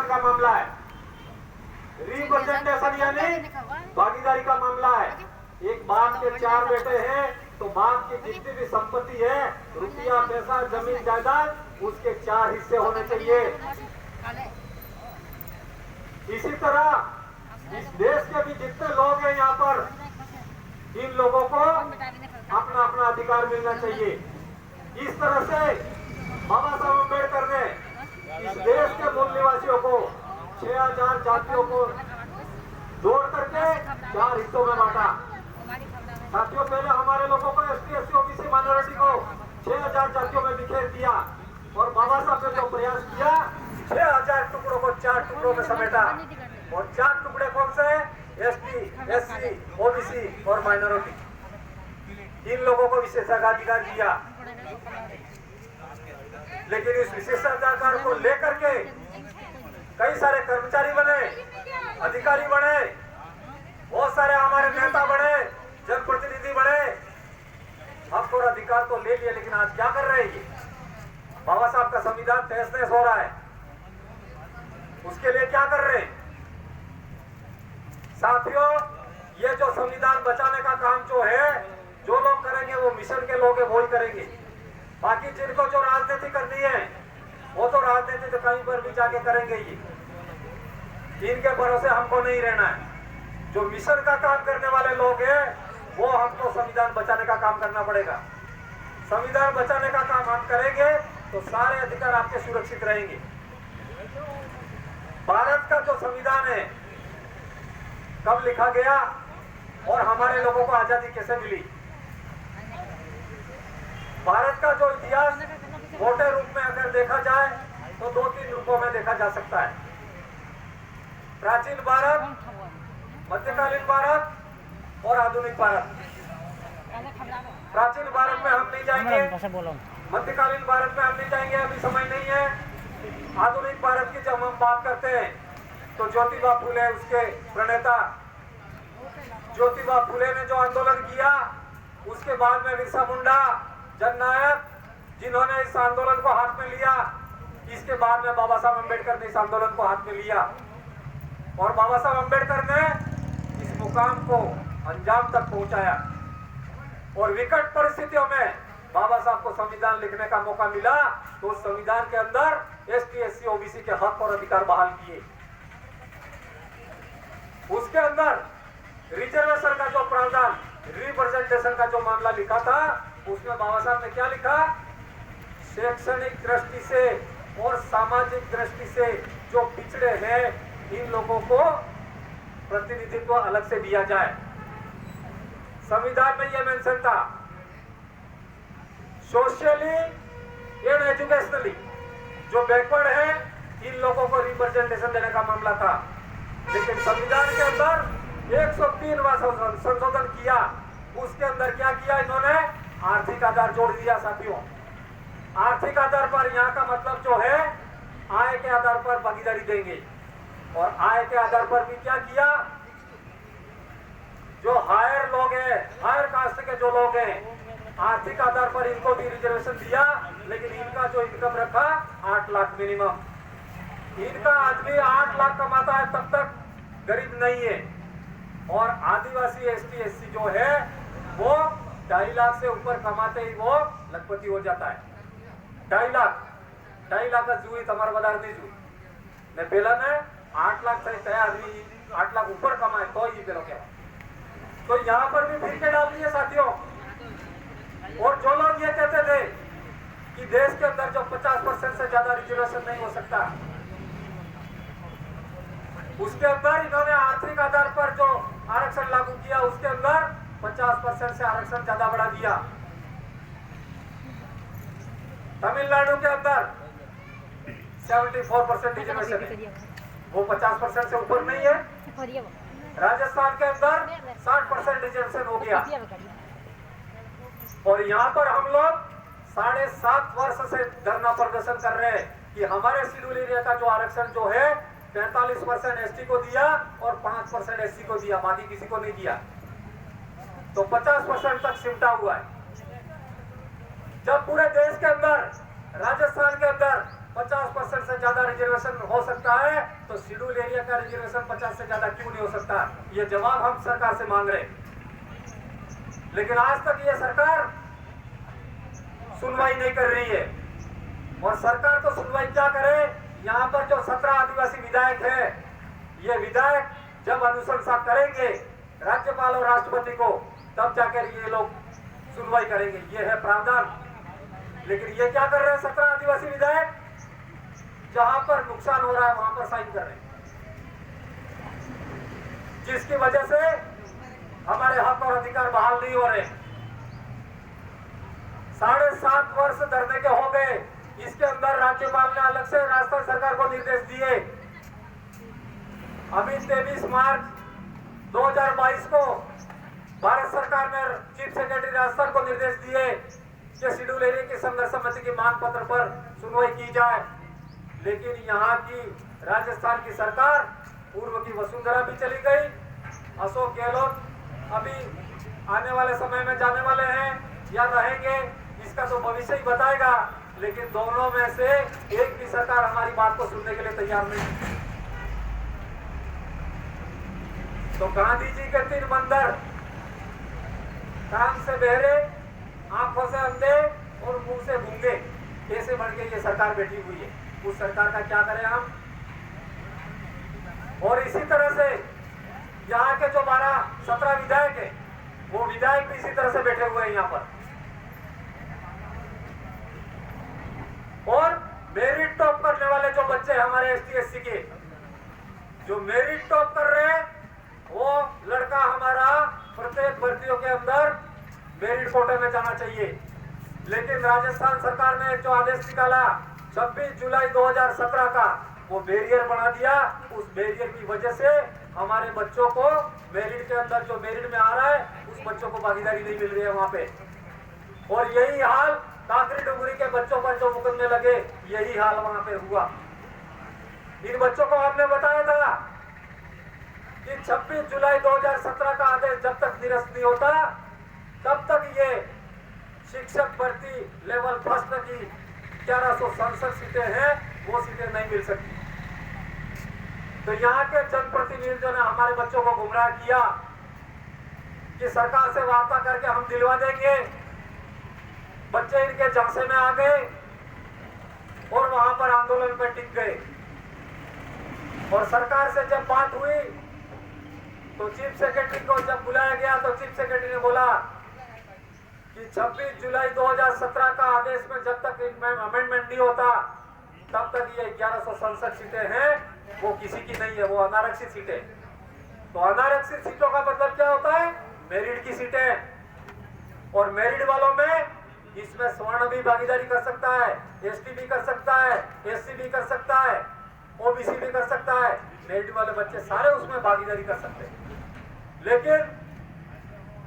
का मामला है, रिप्रेजेंटेशन यानी भागीदारी का मामला है। एक बाप के 4 बेटे हैं तो बाप की जितनी भी संपत्ति है, रुपया पैसा जमीन जायदाद, उसके 4 हिस्से होने चाहिए। इसी तरह इस देश के भी जितने लोग हैं यहाँ पर, इन लोगों को अपना अपना अधिकार मिलना चाहिए। इस तरह से बाबा साहब अम्बेडकर ने इस देश के मूल निवासियों को 6000 जातियों को जोड़ करके 4 हिस्सों में बांटा। साथियों, पहले हमारे लोगों को एसटी, एससी, ओबीसी, माइनॉरिटी को 6000 जातियों में बिखेर दिया और बाबा साहब ने जो प्रयास किया 6000 टुकड़ों को 4 टुकड़ों में समेटा। और 4 टुकड़े कौन से? एसटी, एससी, ओबीसी और माइनॉरिटी। इन लोगों को विशेषाधिकार दिया। लेकिन इस विशेषाधिकार को लेकर के कई सारे कर्मचारी बने, अधिकारी बने, बहुत सारे हमारे नेता बने, जनप्रतिनिधि बने। हम थोड़ा अधिकार तो ले लिया, लेकिन आज क्या कर रहे हैं? बाबा साहब का संविधान तहस नहस हो रहा है। उसके लिए क्या कर रहे हैं? साथियों, ये जो संविधान बचाने का काम जो है, जो लोग करेंगे वो मिशन के लोग हैं, वो ही करेंगे। बाकी जिनको जो राजनीति करनी है वो तो राजनीति तो कहीं पर भी जाके करेंगे ही। इनके भरोसे हमको नहीं रहना है। जो मिशन का काम करने वाले लोग हैं वो हमको संविधान बचाने का काम करना पड़ेगा। संविधान बचाने का काम हम करेंगे तो सारे अधिकार आपके सुरक्षित रहेंगे। भारत का जो संविधान है कब लिखा गया और हमारे लोगों को आजादी कैसे मिली? भारत का जो इतिहास मोटे रूप में अगर देखा जाए तो 2-3 रूपों में देखा जा सकता है। प्राचीन भारत, मध्यकालीन भारत और आधुनिक भारत। प्राचीन भारत में हम नहीं जाएंगे, मध्यकालीन भारत में हम नहीं जाएंगे, अभी समय नहीं है। आधुनिक भारत की जब हम बात करते हैं तो ज्योतिबा फुले, उसके प्रणेता ज्योतिबा फुले ने जो आंदोलन किया, उसके बाद में बिरसा मुंडा जननायक, जिन्होंने इस आंदोलन को हाथ में लिया, इसके बाद में बाबा साहब अम्बेडकर ने इस आंदोलन को हाथ में लिया और बाबा साहब अम्बेडकर ने इस मुकाम को अंजाम तक पहुंचाया। और विकट परिस्थितियों में बाबा साहब को संविधान लिखने का मौका मिला तो उस संविधान के अंदर एसटी, एससी, ओबीसी के हक और अधिकार बहाल किए। उसके अंदर रिजर्वेशन का जो प्रावधान, रिप्रेजेंटेशन का जो मामला लिखा था, उसमें बाबा साहब ने क्या लिखा? शैक्षणिक दृष्टि से और सामाजिक दृष्टि से जो पिछड़े हैं, इन लोगों को प्रतिनिधित्व अलग से दिया जाए। संविधान में यह मेंशन था। सोशली एंड एजुकेशनली जो बैकवर्ड है, इन लोगों को रिप्रेजेंटेशन देने का मामला था। लेकिन संविधान के अंदर 103वां संशोधन किया। उसके अंदर क्या किया इन्होंने? आर्थिक आधार जोड़ दिया। साथियों, आर्थिक आधार पर यहाँ का मतलब जो है आय के आधार पर भागीदारी देंगे। और आय के आधार पर भी क्या किया? जो हायर लोग हैं, हायर कास्ट के जो लोग हैं, आर्थिक आधार पर इनको भी रिजर्वेशन दिया। लेकिन इनका जो इनकम रखा 8 लाख मिनिमम। इनका आदमी 8 लाख कमाता है तब तक गरीब नहीं है। और आदिवासी एसटी, एससी जो है वो 2.5 लाख से ऊपर कमाते ही वो लखपति हो जाता है। 2.5 लाख जुई तमार बदार नहीं जुई ने पहला ने 8 लाख से तय आदमी 8 लाख ऊपर कमाए तो ही पेलो क्या। तो यहाँ पर भी फिर के डाल दिए साथियों। और जो लोग ये कहते थे कि देश के अंदर जो 50% से ज्यादा रिजर्वेशन नहीं हो सकता, उसके अंदर इन्होंने आर्थिक आधार पर जो आरक्षण लागू किया, उसके अंदर 50% से आरक्षण ज्यादा बढ़ा दिया। तमिलनाडु के अंदर 74% रिजर्वेशन है, वो 50% से ऊपर नहीं है। राजस्थान के अंदर 60% रिजर्वेशन हो गया। और यहाँ पर हम लोग 7.5 वर्ष से धरना प्रदर्शन कर रहे हैं कि हमारे शेड्यूल एरिया का जो आरक्षण जो है 45% एसटी को दिया और 5% एससी को दिया, बाकी किसी को नहीं दिया। तो 50% तक सिमटा हुआ है। जब पूरे देश के अंदर, राजस्थान के अंदर 50% से ज्यादा रिजर्वेशन हो सकता है तो शेड्यूल एरिया का रिजर्वेशन 50 से ज्यादा क्यों नहीं हो सकता? ये जवाब हम सरकार से मांग रहे हैं। लेकिन आज तक ये सरकार सुनवाई नहीं कर रही है। और सरकार तो सुनवाई क्या करे, यहाँ पर जो 17 आदिवासी विधायक है, ये विधायक जब अनुशंसा करेंगे राज्यपाल और राष्ट्रपति को, तब जाकर ये लोग सुनवाई करेंगे। ये है प्रावधान। लेकिन ये क्या कर रहे हैं 17 आदिवासी विधायक? जहां पर नुकसान हो रहा है वहां पर साइन कर रहे हैं, जिसकी वजह से हमारे हक और अधिकार बहाल नहीं हो रहे। 7.5 वर्ष धरने के हो गए। इसके अंदर राज्यपाल ने अलग से राजस्थान सरकार को निर्देश दिए। अभी 23 मार्च 2022 को भारत सरकार ने चीफ सेक्रेटरी राजस्थान को निर्देश दिए कि शेड्यूल एरिया की संघर्ष समिति की मांग पत्र पर सुनवाई की जाए। लेकिन यहाँ की राजस्थान की सरकार, पूर्व की वसुंधरा भी चली गई, अशोक गहलोत अभी आने वाले समय में जाने वाले हैं या रहेंगे, इसका तो भविष्य ही बताएगा। लेकिन दोनों में से एक भी सरकार हमारी बात को सुनने के लिए तैयार नहीं। तो गांधी जी के 3 बंदर, कान से बहरे, आंखों से अंधे और मुंह से गूंगे, कैसे बढ़ के ये सरकार बैठी हुई है। उस सरकार का क्या करें हम? और इसी तरह से यहाँ के जो 17 विधायक है, वो विधायक भी इसी तरह से बैठे हुए हैं यहाँ पर। और मेरिट टॉप करने वाले जो बच्चे हमारे ST/SC के, जो मेरिट टॉप कर रहे हैं, वो लड़का हमारा प्रत्येक भर्तियों के अंदर मेरिट कोटे में जाना चाहिए। लेकिन राजस्थान सरकार ने जो आदेश निकाला 26 जुलाई 2017 का, वो बैरियर बना दिया। उस बैरियर की वजह से हमारे बच्चों को मेरिट के अंदर, जो मेरिट में आ रहा है, उस बच्चों को भागीदारी नहीं मिल रही है वहां पे। और यही हाल काकरी डुंगरी के बच्चों पर जो मुकदमे लगे, यही हाल वहां पे हुआ। इन बच्चों को हमने बताया था कि 26 जुलाई 2017 का आदेश जब तक निरस्त नहीं होता, तब तक ये शिक्षक भर्ती लेवल फर्स्ट की 1167 सीटें हैं, वो सीटें नहीं मिल सकती। तो यहाँ के जनप्रतिनिधियों ने हमारे बच्चों को गुमराह किया कि सरकार से वार्ता करके हम दिलवा देंगे। बच्चे इनके झांसे में आ गए और वहां पर आंदोलन पे टिक गए। और सरकार से जब बात हुई तो चीफ सेक्रेटरी को जब बुलाया गया, तो चीफ सेक्रेटरी ने बोला कि 26 जुलाई 2017 का आदेश में जब तक अमेंडमेंट नहीं होता, तब तक ये 1167 सीटें हैं, वो किसी की नहीं है, वो अनारक्षित सीटें। तो अनारक्षित सीटों का मतलब क्या होता है? मेरिट की सीटें। और मेरिट वालों में इसमें स्वर्ण भी भागीदारी कर सकता है, ST भी कर सकता है, SC भी कर सकता है, OBC भी कर सकता है। मेरिट वाले बच्चे सारे उसमें भागीदारी कर सकते हैं। लेकिन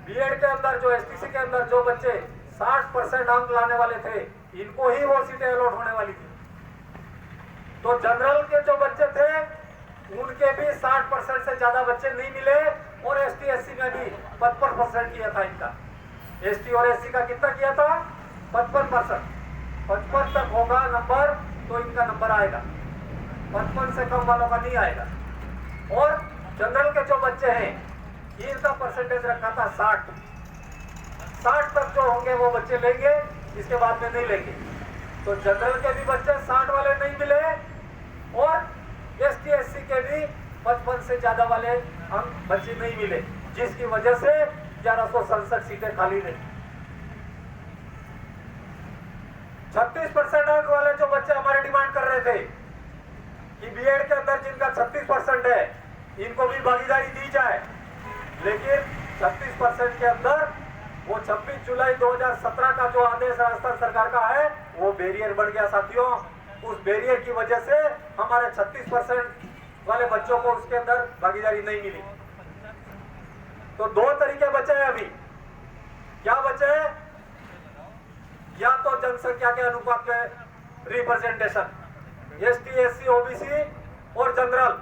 बीएड के अंदर, जो STC के अंदर जो बच्चे 60% अंक लाने वाले थे, इनको ही वो सीटें अलॉट होने वाली थी। तो जनरल के जो बच्चे थे, उनके भी 60% से ज्यादा बच्चे नहीं मिले। और ST/SC में भी 55% किया था इनका। ST और SC का कितना किया था? 55%। 55 तक होगा नंबर तो इनका नंबर आएगा, 55 से कम वालों का नहीं आएगा। और जनरल के जो बच्चे हैं, इनका परसेंटेज रखा था 60 तक जो होंगे वो बच्चे लेंगे, इसके बाद में नहीं लेंगे। तो जनरल के भी बच्चे 60 वाले नहीं मिले और ST/SC के भी 55 से ज्यादा वाले अंक बच्चे नहीं मिले, जिसकी वजह से 1167 सीटें खाली रही। 36% अंक वाले जो बच्चे हमारे डिमांड कर रहे थे कि बीएड के अंदर जिनका 36% है, इनको भी भागीदारी दी जाए। लेकिन 36% के अंदर वो 26 जुलाई 2017 का जो आदेश राजस्थान सरकार का है, वो बैरियर बढ़ गया साथियों। उस बैरियर की वजह से हमारे 36% वाले बच्चों को उसके अंदर भागीदारी नहीं मिली। तो 2 तरीके बचे हैं अभी। क्या बचे हैं? या तो जनसंख्या के अनुपात में रिप्रेजेंटेशन, ST/SC, OBC और जनरल,